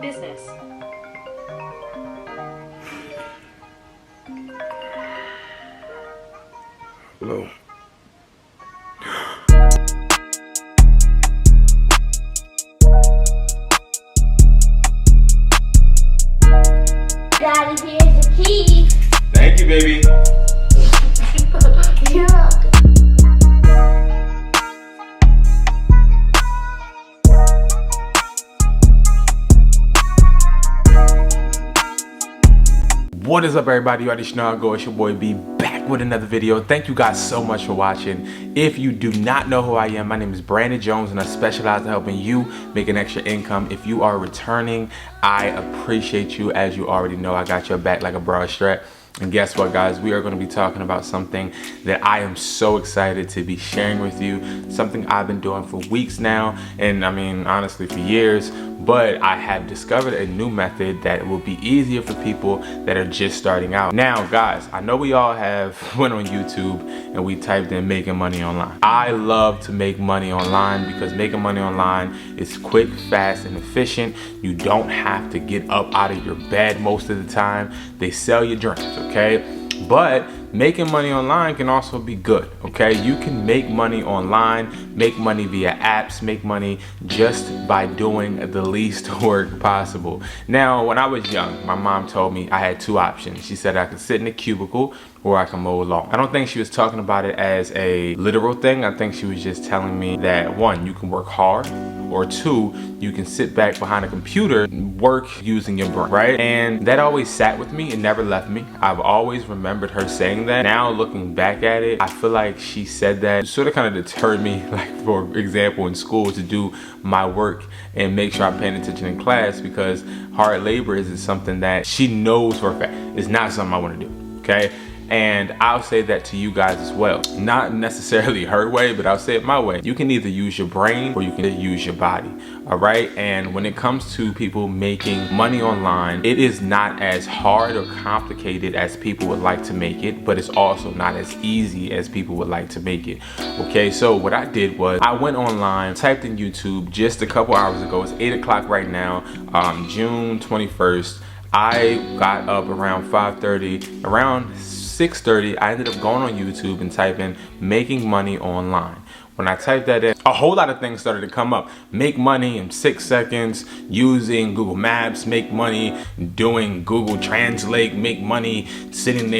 business. Hello. Daddy, here's the key. Thank you, baby. You're welcome. What is up, everybody? You already know how it goes. It's your boy B, back with another video. Thank you guys so much for watching. If you do not know who I am, my name is Brandon Jones and I specialize in helping you make an extra income. If you are returning, I appreciate you. As you already know, I got your back like a broad strap. And guess what, guys? We are going to be talking about something that I am so excited to be sharing with you. Something I've been doing for weeks now, and I mean, honestly, for years. But I have discovered a new method that will be easier for people that are just starting out. Now, guys, I know we all have went on YouTube and we typed in making money online. I love to make money online because making money online is quick, fast, and efficient. You don't have to get up out of your bed most of the time. They sell your dreams, okay? But making money online can also be good, okay? You can make money online, make money via apps, make money just by doing the least work possible. Now, when I was young, my mom told me I had two options. She said I could sit in a cubicle or I can mow a lawn. I don't think she was talking about it as a literal thing. I think she was just telling me that, one, you can work hard, or two, you can sit back behind a computer and work using your brain, right? And that always sat with me and never left me. I've always remembered her saying that. Now looking back at it, I feel like she said that sort of kind of deterred me, like for example in school, to do my work and make sure I'm paying attention in class, because hard labor is something that she knows for a fact is not something I want to do, okay? And I'll say that to you guys as well. Not necessarily her way, but I'll say it my way. You can either use your brain or you can use your body, all right? And when it comes to people making money online, it is not as hard or complicated as people would like to make it, but it's also not as easy as people would like to make it, okay? So what I did was I went online, typed in YouTube just a couple hours ago. It's 8 o'clock right now, June 21st. I got up around 5:30, around 6:30, I ended up going on YouTube and typing making money online. When I typed that in, a whole lot of things started to come up. Make money in 6 seconds using Google Maps, make money doing Google Translate, make money sitting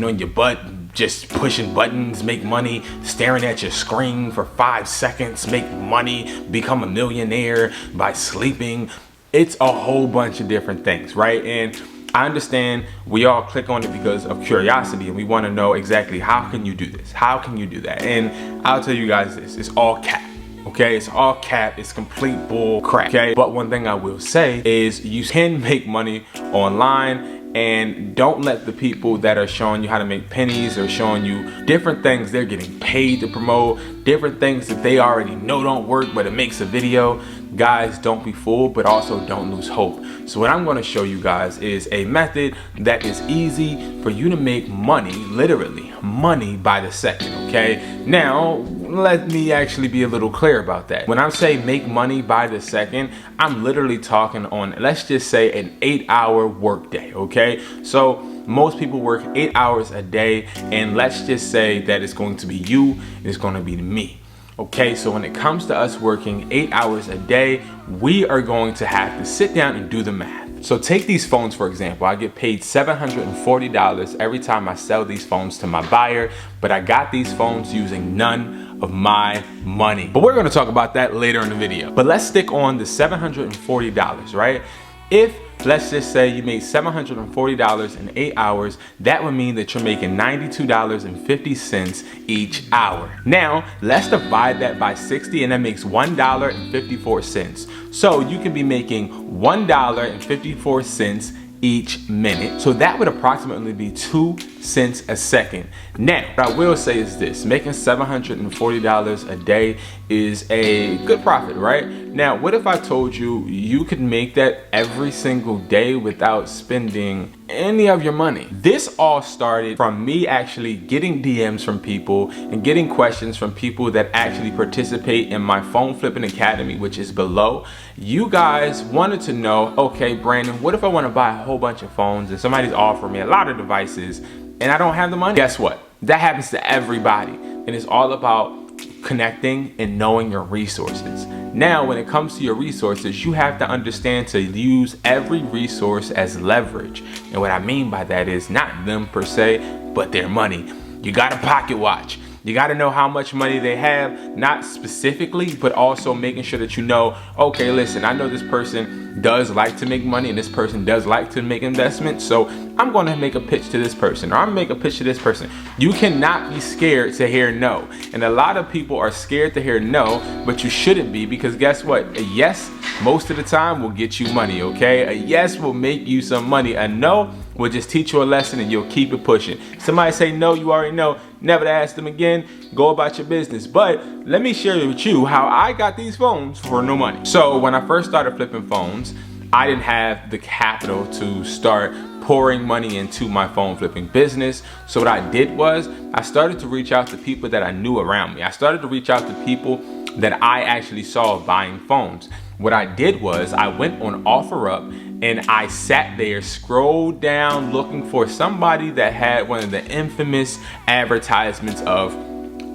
on your butt, just pushing buttons, make money staring at your screen for 5 seconds, make money, become a millionaire by sleeping. It's a whole bunch of different things, right? And I understand we all click on it because of curiosity and we want to know exactly how can you do this? How can you do that? And I'll tell you guys this, it's all cap, okay? It's all cap, it's complete bull crap, okay? But one thing I will say is you can make money online, and don't let the people that are showing you how to make pennies or showing you different things they're getting paid to promote, different things that they already know don't work but it makes a video. Guys, don't be fooled, but also don't lose hope. So what I'm going to show you guys is a method that is easy for you to make money, literally money by the second, okay? Now, let me actually be a little clear about that. When I say make money by the second, I'm literally talking on, let's just say, an 8-hour workday, okay? So most people work 8 hours a day, and let's just say that it's going to be you, it's going to be me. Okay, so when it comes to us working 8 hours a day, we are going to have to sit down and do the math. So take these phones, for example. I get paid $740 every time I sell these phones to my buyer, but I got these phones using none of my money. But we're gonna talk about that later in the video. But let's stick on the $740, right? If, let's just say you made $740 in 8 hours, that would mean that you're making $92.50 each hour. Now, let's divide that by 60 and that makes $1.54. So you can be making $1.54 each minute. So that would approximately be 2 cents a second. Now, what I will say is this, making $740 a day is a good profit, right? Now, what if I told you you could make that every single day without spending any of your money? This all started from me actually getting DMs from people and getting questions from people that actually participate in my phone flipping academy, which is below. You guys wanted to know, okay, Brandon, what if I want to buy a whole bunch of phones and somebody's offering me a lot of devices and I don't have the money? Guess what? That happens to everybody, and it's all about connecting and knowing your resources. Now, when it comes to your resources, you have to understand to use every resource as leverage. And what I mean by that is not them per se, but their money. You got a pocket watch. You got to know how much money they have, not specifically, but also making sure that you know, okay, listen, I know this person does like to make money and this person does like to make investments. So I'm going to make a pitch to this person, or I'm going to make a pitch to this person. You cannot be scared to hear no. And a lot of people are scared to hear no, but you shouldn't be, because guess what? A yes, most of the time, will get you money, okay? A yes will make you some money. A no will just teach you a lesson and you'll keep it pushing. Somebody say no, you already know. Never to ask them again. Go about your business. But let me share with you how I got these phones for no money. So when I first started flipping phones, I didn't have the capital to start pouring money into my phone flipping business. So what I did was I started to reach out to people that I knew around me. I started to reach out to people that I actually saw buying phones. What I did was I went on OfferUp and I sat there, scrolled down, looking for somebody that had one of the infamous advertisements of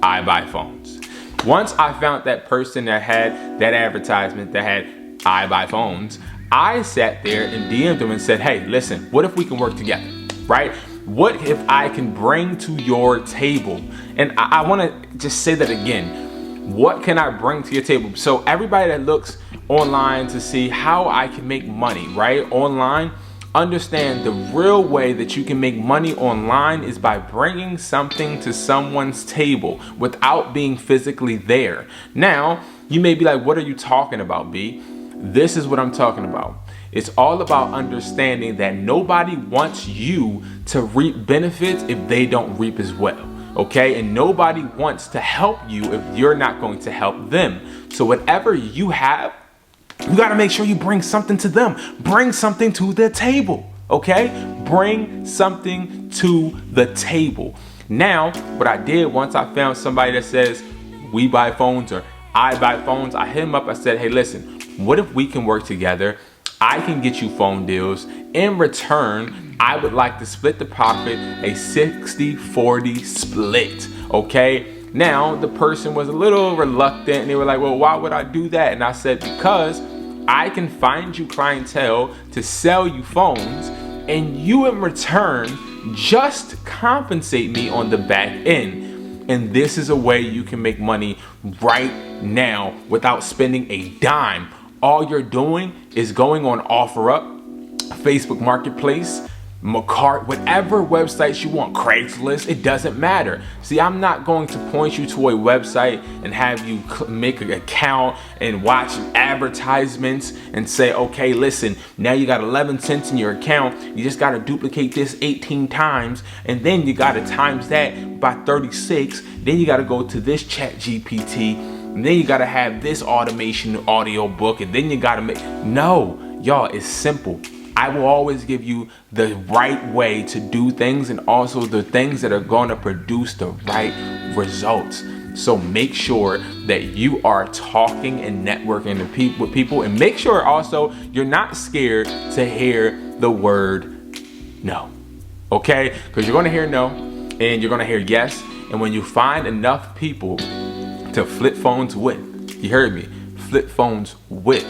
I buy phones. Once I found that person that had that advertisement that had I buy phones, I sat there and DM'd them and said, hey, listen, what if we can work together, right? What if I can bring to your table? And I want to just say that again. What can I bring to your table? So everybody that looks online to see how I can make money, right? Online, understand the real way that you can make money online is by bringing something to someone's table without being physically there. Now, you may be like, what are you talking about, B? This is what I'm talking about. It's all about understanding that nobody wants you to reap benefits if they don't reap as well. Okay, and nobody wants to help you if you're not going to help them. So whatever you have, you got to make sure you bring something to them. Bring something to the table. Okay, bring something to the table. Now, what I did once I found somebody that says we buy phones or I buy phones, I hit him up. I said, hey, listen, what if we can work together? I can get you phone deals. In return, I would like to split the profit, a 60-40 split, okay? Now, the person was a little reluctant and they were like, well, why would I do that? And I said, because I can find you clientele to sell you phones and you in return just compensate me on the back end. And this is a way you can make money right now without spending a dime. All you're doing is going on OfferUp, Facebook Marketplace, MERCARI, whatever websites you want, Craigslist, it doesn't matter. See, I'm not going to point you to a website and have you make an account and watch advertisements and say, okay, listen, now you got 11 cents in your account. You just got to duplicate this 18 times. And then you got to times that by 36. Then you got to go to this chat GPT. And then you got to have this automation audio book. And then you got to make, no, y'all, it's simple. I will always give you the right way to do things and also the things that are going to produce the right results. So make sure that you are talking and networking with people, and make sure also you're not scared to hear the word no. Okay? Because you're going to hear no and you're going to hear yes. And when you find enough people to flip phones with, you heard me, flip phones with,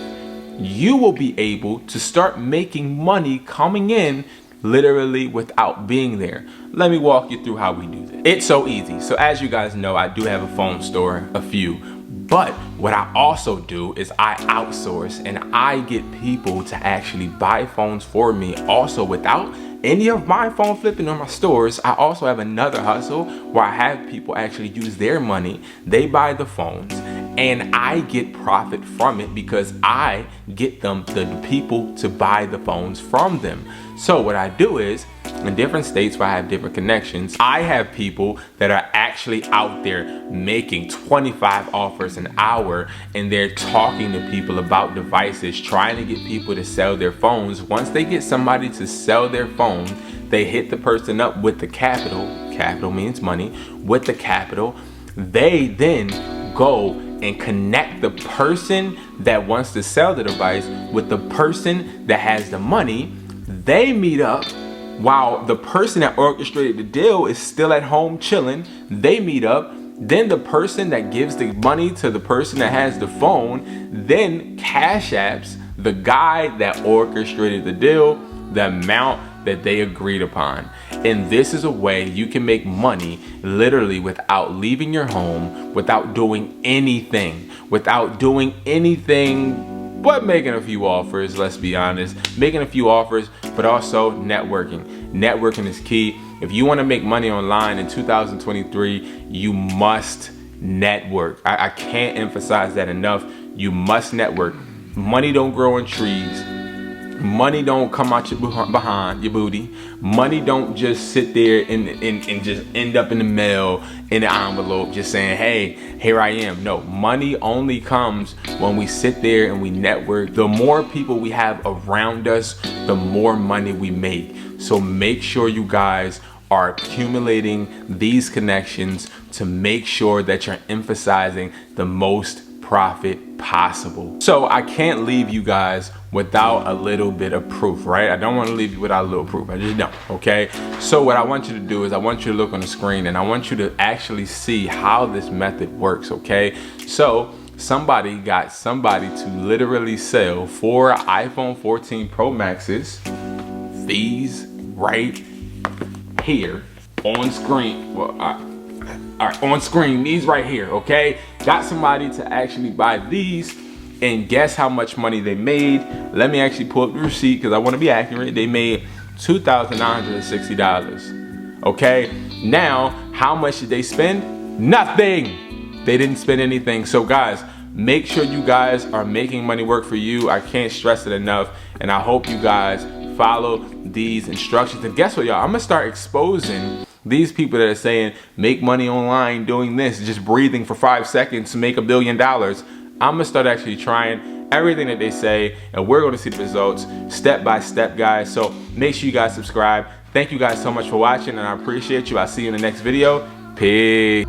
you will be able to start making money coming in literally without being there. Let me walk you through how we do this. It's so easy. So as you guys know, I do have a phone store, a few, but what I also do is I outsource and I get people to actually buy phones for me also without any of my phone flipping on my stores. I also have another hustle where I have people actually use their money. They buy the phones and I get profit from it because I get them, the people, to buy the phones from them. So what I do is in different states where I have different connections, I have people that are actually out there making 25 offers an hour, and they're talking to people about devices, trying to get people to sell their phones. Once they get somebody to sell their phone, they hit the person up with the capital means money, with the capital. They then go and connect the person that wants to sell the device with the person that has the money. They meet up while the person that orchestrated the deal is still at home chilling. They meet up. Then the person that gives the money to the person that has the phone then cash apps the guy that orchestrated the deal the amount that they agreed upon. And this is a way you can make money literally without leaving your home, without doing anything but making a few offers. Let's be honest, making a few offers, but also networking. Networking is key. If you want to make money online in 2023, you must network. I can't emphasize that enough. You must network. Money don't grow on trees. Money don't come out behind your booty. Money don't just sit there and just end up in the mail in the envelope just saying, hey, here I am. No, money only comes when we sit there and we network. The more people we have around us, the more money we make. So make sure you guys are accumulating these connections to make sure that you're emphasizing the most profit possible. So I can't leave you guys without a little bit of proof, right? I don't want to leave you without a little proof. I just don't, okay? So what I want you to do is I want you to look on the screen and I want you to actually see how this method works, okay? So somebody got somebody to literally sell 4 iPhone 14 Pro Maxes, these right here on screen. Well, all right, on screen, these right here, okay? Got somebody to actually buy these, and guess how much money they made? Let me actually pull up the receipt because I want to be accurate. They made $2,960, okay? Now, how much did they spend? Nothing. They didn't spend anything. So guys, make sure you guys are making money work for you. I can't stress it enough, and I hope you guys follow these instructions. And guess what, y'all? I'm gonna start exposing these people that are saying make money online doing this, just breathing for 5 seconds to make $1 billion. I'm gonna start actually trying everything that they say, and we're gonna see the results step by step, guys. So make sure you guys subscribe. Thank you guys so much for watching, and I appreciate you. I'll see you in the next video. Peace.